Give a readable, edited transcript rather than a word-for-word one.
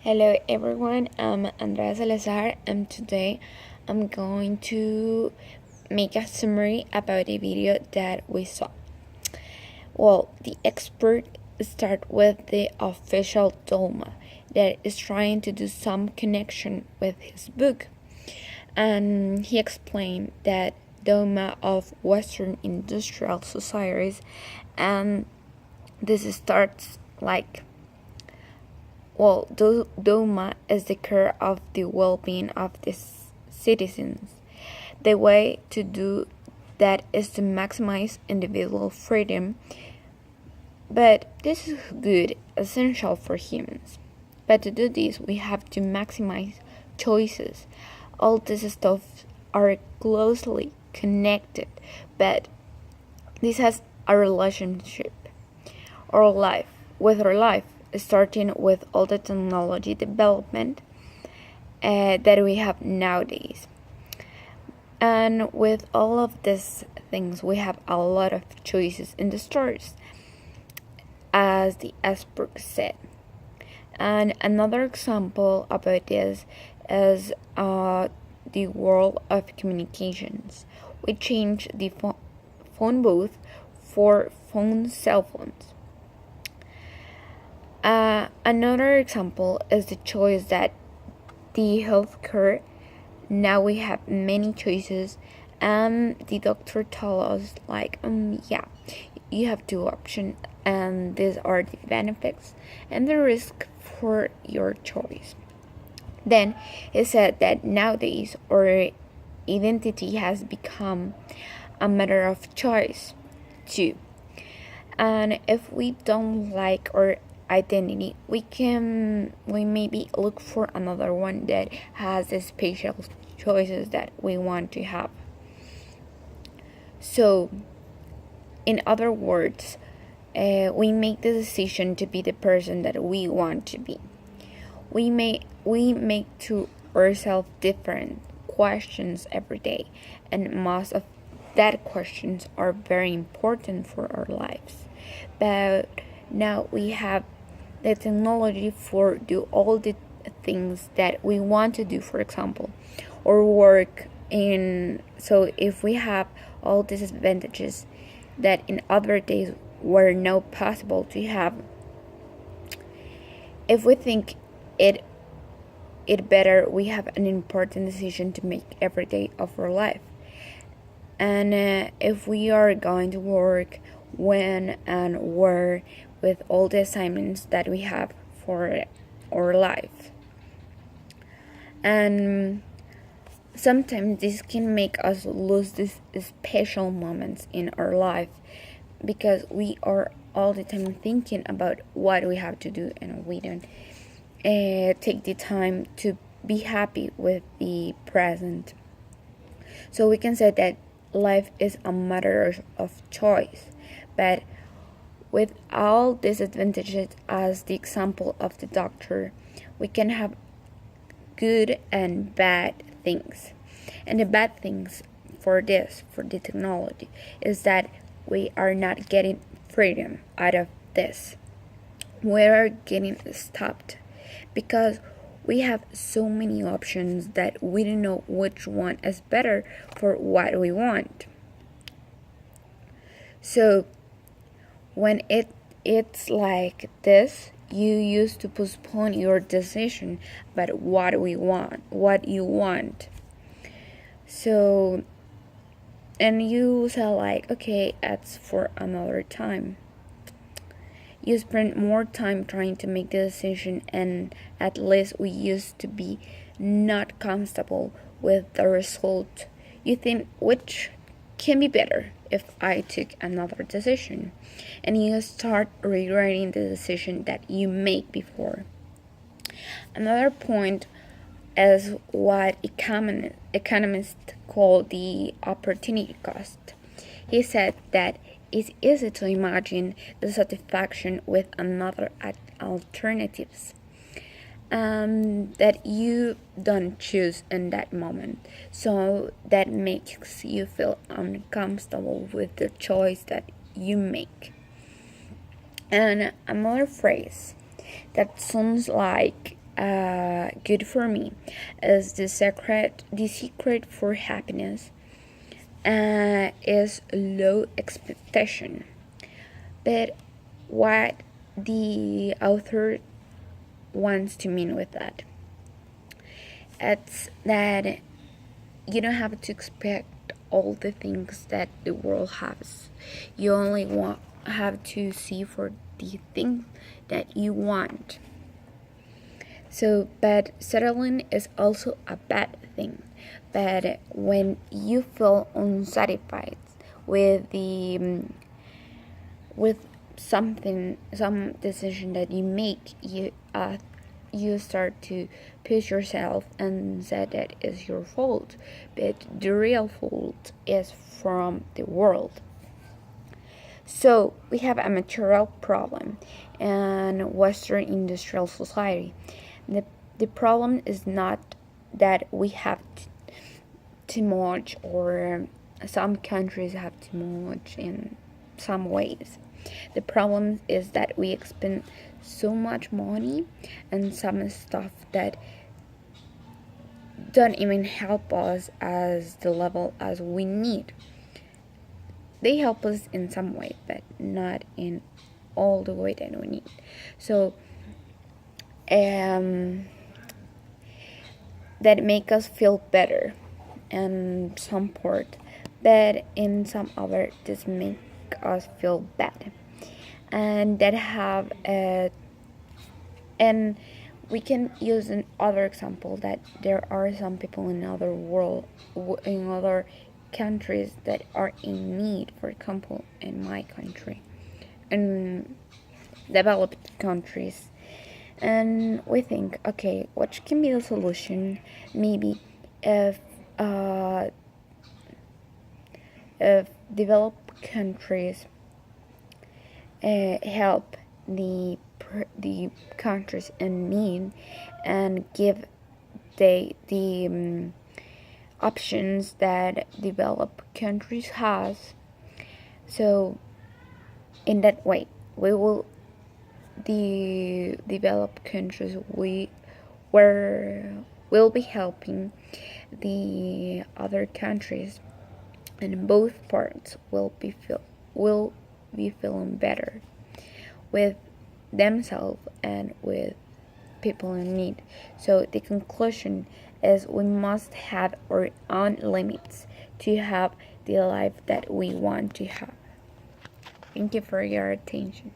Hello everyone, I'm Andrea Salazar and today I'm going to make a summary about a video that we saw. Well, the expert start with the official Doma that is trying to do some connection with his book. And he explained that Doma of Western industrial societies, and this starts like Doma is the care of the well-being of the citizens. The way to do that is to maximize individual freedom, but this is good, essential for humans. But to do this, we have to maximize choices. All this stuff are closely connected, but this has a relationship our life with our life, starting with all the technology development that we have nowadays. And with all of these things, we have a lot of choices in the stores, as the expert said. And another example about this is the world of communications. We changed the phone booth for cell phones. Another example is the choice that the healthcare. Now we have many choices, and the doctor told us yeah, you have two options, and these are the benefits and the risk for your choice. Then he said that nowadays our identity has become a matter of choice too. And if we don't like our identity, we maybe look for another one that has the special choices that we want to have. So, in other words, we make the decision to be the person that we want to be. We make to ourselves different questions every day, and most of that questions are very important for our lives. But now we have the technology for do all the things that we want to do, for example, or work in. So if we have all these advantages that in other days were not possible to have, if we think it better, we have an important decision to make every day of our life. And if we are going to work when and where with all the assignments that we have for our life. And sometimes this can make us lose these special moments in our life because we are all the time thinking about what we have to do, and we don't take the time to be happy with the present. So we can say that life is a matter of choice, but with all disadvantages, as the example of the doctor, we can have good and bad things. And the bad things for the technology, is that we are not getting freedom out of this. We are getting stopped because we have so many options that we don't know which one is better for what we want. So when it's like this, you used to postpone your decision about what you want. So, and you say okay, it's for another time. You spend more time trying to make the decision, and at least we used to be not comfortable with the result. You think which can be better if I took another decision, and you start regretting the decision that you made before. Another point is what economists call the opportunity cost. He said that it's easy to imagine the satisfaction with another alternatives that you don't choose in that moment. So that makes you feel uncomfortable with the choice that you make. And another phrase that sounds like good for me is the secret for happiness is low expectation. But what the author wants to mean with that, it's that you don't have to expect all the things that the world has. You only have to see for the things that you want. So, but settling is also a bad thing. But when you feel unsatisfied with with some decision that you make, you start to push yourself and say that is your fault. But the real fault is from the world. So we have a material problem in Western industrial society. The, the problem is not that we have too much, or some countries have too much in some ways. The problem is that we spend so much money and some stuff that don't even help us as the level as we need. They help us in some way, but not in all the way that we need. So that make us feel better in some part, but in some other just make us feel bad. And that have and we can use another example that there are some people in other countries that are in need. For example, in my country, in developed countries, and we think, okay, what can be the solution? Maybe if developed countries help the countries in need and give the options that developed countries has. So in that way, we will the developed countries will be helping the other countries, and both parts will be feeling better with themselves and with people in need. So the conclusion is we must have our own limits to have the life that we want to have. Thank you for your attention.